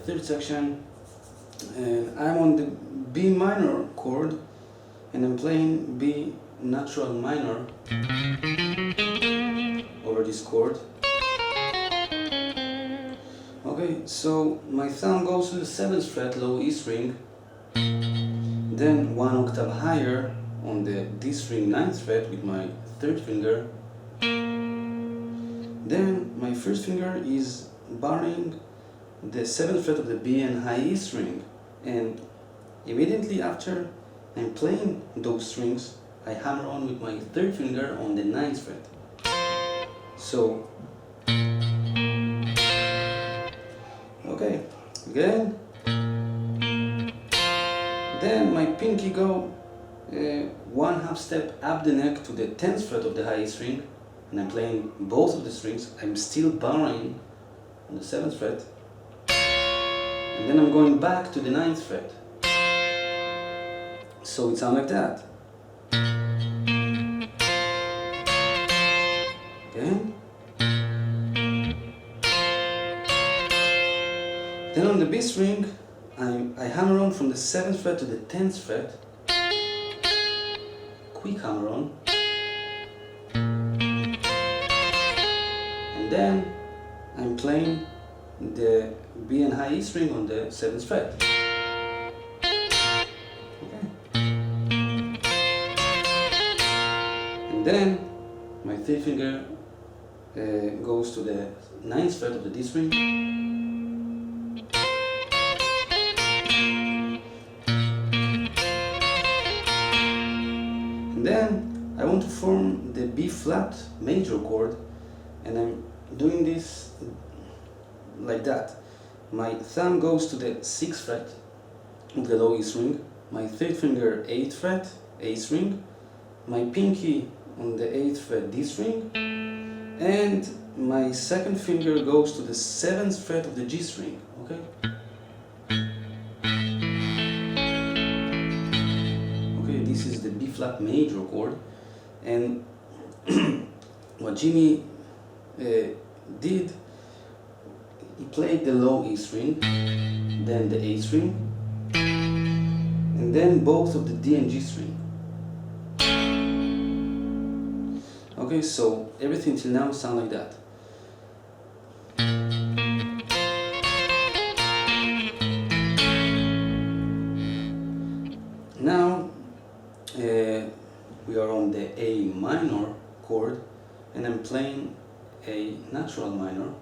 third section, and I'm on the B minor chord, and I'm playing B natural minor over this chord. Okay, so my thumb goes to the 7th fret, low E string, then 1 octave higher on the D string 9th fret with my third finger. Then my first finger is barring the 7th fret of the B and high E string, and immediately after I'm playing those strings, I hammer on with my third finger on the 9th fret. So, okay, again. Then my pinky go 1/2 step up the neck to the 10th fret of the high E string, and I'm playing both of the strings. I'm still barring on the 7th fret, and then I'm going back to the 9th fret. So it sounds like that. Again. Then on the B string, I hammer on from the 7th fret to the 10th fret. Quick hammer on. And then I'm playing the B and high E string on the 7th fret. Okay. And then my third finger goes to the 9th fret of the D string. And then I want to form the B flat major chord, and I'm doing this like that. My thumb goes to the 6th fret of the low E string, my third finger 8th fret, A string, my pinky on the 8th fret D string, and my second finger goes to the 7th fret of the G string, okay? Okay, this is the B flat major chord, and what Jimi did, he played the low E string, then the A string, and then both of the D and G string. Okay, so everything till now sounds like that. Now we are on the A minor chord, and I'm playing a natural minor.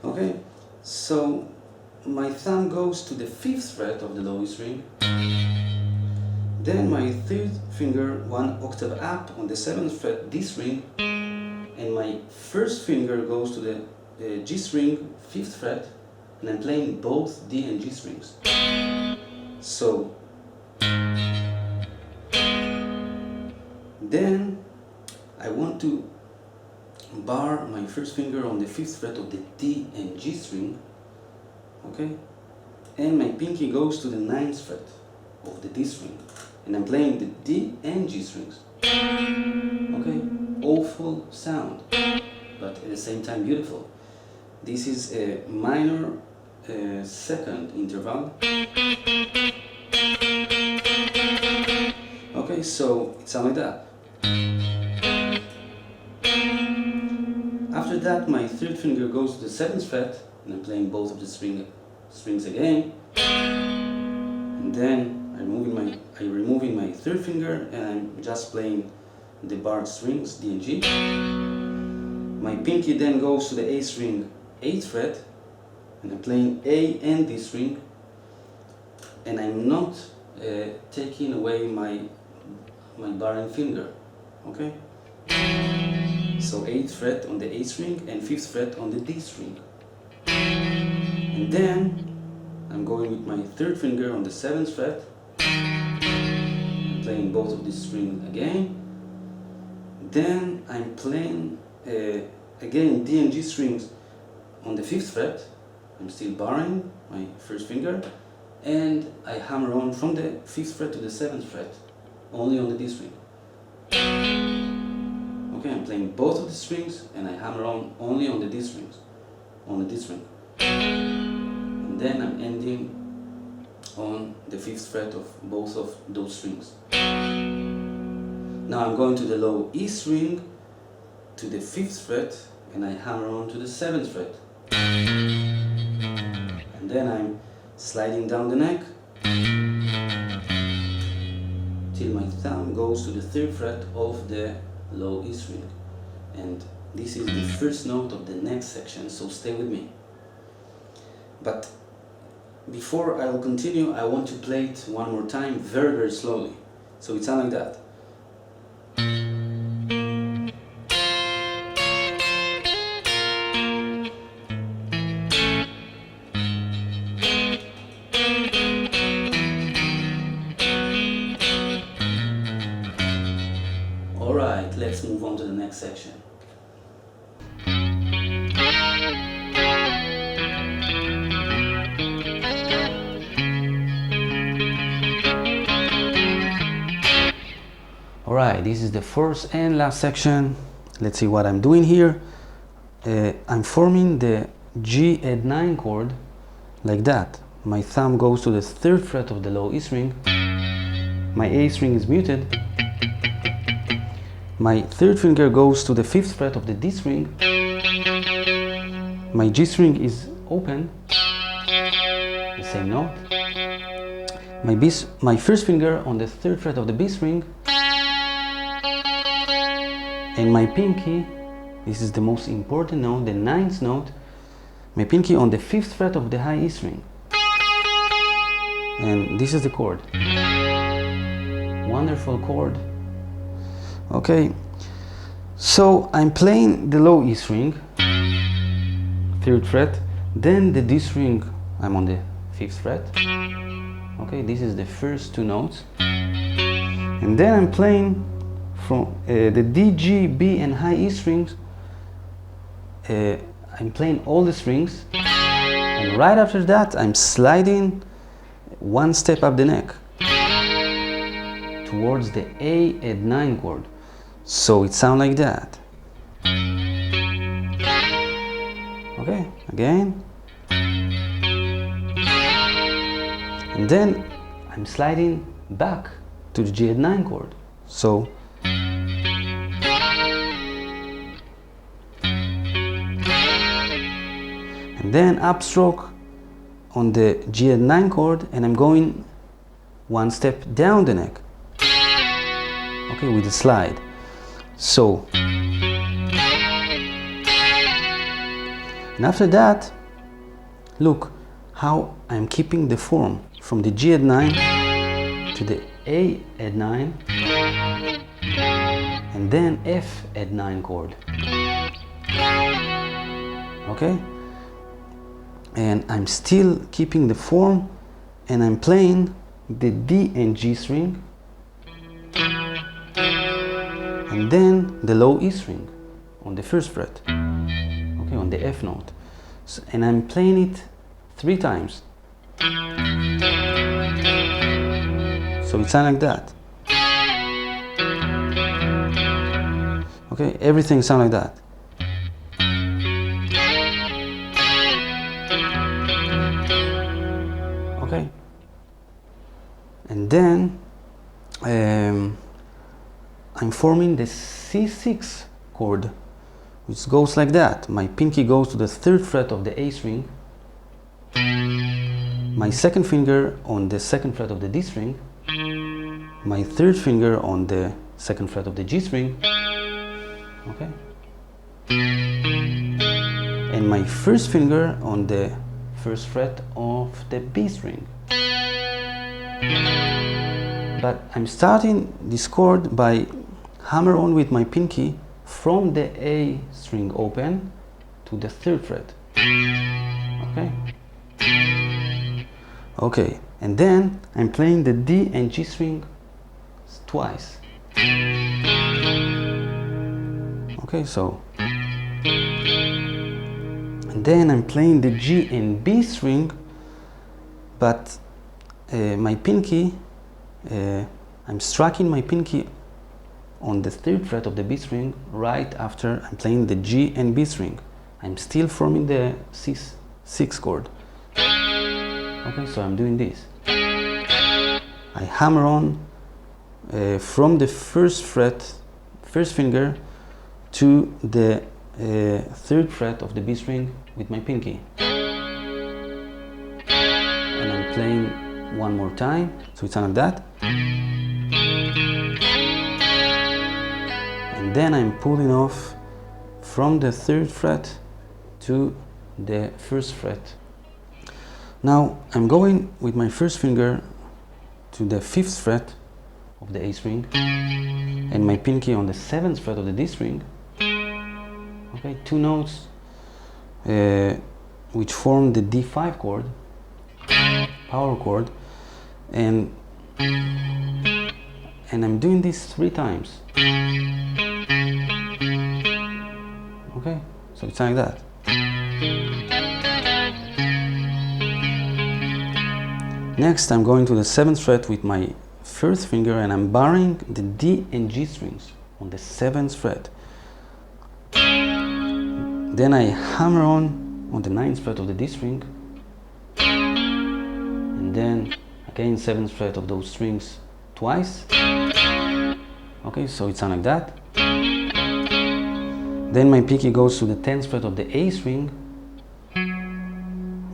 Okay, so my thumb goes to the 5th fret of the low E string, then my third finger 1 octave up on the 7th fret D string, and my first finger goes to the G string 5th fret, and I'm playing both D and G strings. So then I want to bar my first finger on the 5th fret of the D and G string, okay, and my pinky goes to the 9th fret of the D string, and I'm playing the D and G strings. Okay, awful sound, but at the same time beautiful. This is a minor second interval. Okay, so it sounds like that. After that, my third finger goes to the 7th fret, and I'm playing both of the strings again. And then I'm removing my third finger, and I'm just playing the barred strings, D and G. My pinky then goes to the A string 8th fret, and I'm playing A and D string, and I'm not taking away my barring finger, okay? So 8th fret on the A string and 5th fret on the D string. And then I'm going with my third finger on the 7th fret, I'm playing both of these strings again. Then I'm playing again D and G strings on the 5th fret. I'm still barring my first finger, and I hammer on from the 5th fret to the 7th fret, only on the D string. Okay, Okay, I'm playing both of the strings and I hammer on only on the D strings, on the D string. And then I'm ending on the 5th fret of both of those strings. Now I'm going to the low E string to the 5th fret and I hammer on to the 7th fret. And then I'm sliding down the neck till my thumb goes to the 3rd fret of the low E string. And this is the first note of the next section, so stay with me. But before I will continue, I want to play it one more time very, very slowly. So it sounds like that. Alright, let's move on to the next section. Alright, this is the first and last section. Let's see what I'm doing here. I'm forming the G add 9 chord like that. My thumb goes to the 3rd fret of the low E string. My A string is muted. My 3rd finger goes to the 5th fret of the D string. My G string is open, the same note. My 1st finger on the 3rd fret of the B string. And my pinky, this is the most important note, the 9th note, my pinky on the 5th fret of the high E string. And this is the chord. Wonderful chord. Okay, so I'm playing the low E string, 3rd fret, then the D string, I'm on the 5th fret. Okay, this is the first 2 notes. And then I'm playing from the D, G, B and high E strings. I'm playing all the strings, and right after that I'm sliding 1 step up the neck towards the A add 9 chord. So it sounds like that. Okay, again. And then I'm sliding back to the G add 9 chord. So and then upstroke on the G add 9 chord, and I'm going 1 step down the neck. Okay, with a slide. So, and after that, look how I'm keeping the form from the G add 9 to the A add 9 and then F add 9 chord. Okay? And I'm still keeping the form, and I'm playing the D and G string and then the low E string on the 1st fret, okay, on the F note. So, and I'm playing it 3 times. So it sounds like that. Okay, everything sounds like that. Okay, and then I'm forming the C6 chord, which goes like that. My pinky goes to the 3rd fret of the A string, my 2nd finger on the 2nd fret of the D string, my 3rd finger on the 2nd fret of the G string, okay, and my 1st finger on the 1st fret of the B string. But I'm starting this chord by hammer on with my pinky from the A string open to the 3rd fret. Okay? Okay, and then I'm playing the D and G string twice. Okay, so. And then I'm playing the G and B string, but my pinky, I'm striking my pinky on the 3rd fret of the B string right after I'm playing the G and B string. I'm still forming the C6 chord. Okay, so I'm doing this. I hammer on from the 1st fret, 1st finger, to the 3rd fret of the B string with my pinky. And I'm playing one more time, so it sounds like that. And then I'm pulling off from the 3rd fret to the 1st fret. Now I'm going with my 1st finger to the 5th fret of the A string and my pinky on the 7th fret of the D string. Okay, 2 notes which form the D5 chord, power chord, and I'm doing this 3 times. Okay, so it's like that. Next, I'm going to the 7th fret with my 1st finger and I'm barring the D and G strings on the 7th fret. Then I hammer on the 9th fret of the D string, and then again 7th fret of those strings twice. Okay, so it sounds like that. Then my pinky goes to the 10th fret of the A string,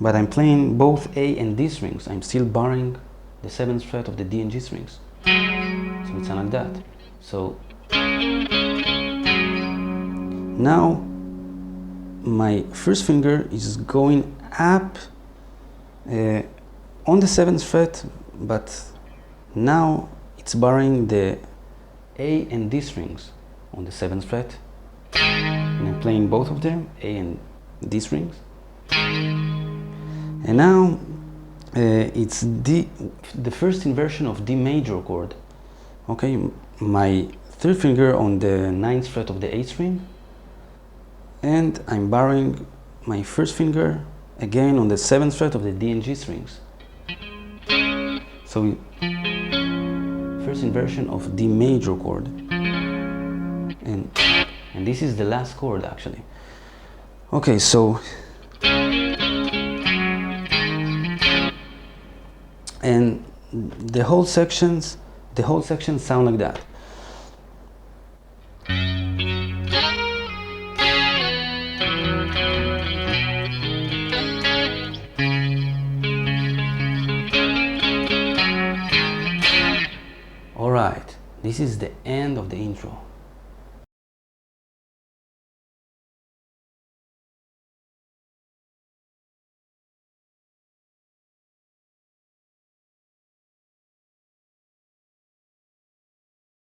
but I'm playing both A and D strings. I'm still barring the 7th fret of the D and G strings. So it sounds like that. So now my 1st finger is going up on the 7th fret, but now it's barring the A and D strings on the 7th fret. And I'm playing both of them, A and D strings. And now it's the first inversion of D major chord. Okay, my 3rd finger on the 9th fret of the A string, and I'm barring my 1st finger again on the 7th fret of the D and G strings. So first inversion of D major chord, and this is the last chord actually. Okay, so and the whole section sound like that. Alright, this is the end of the intro.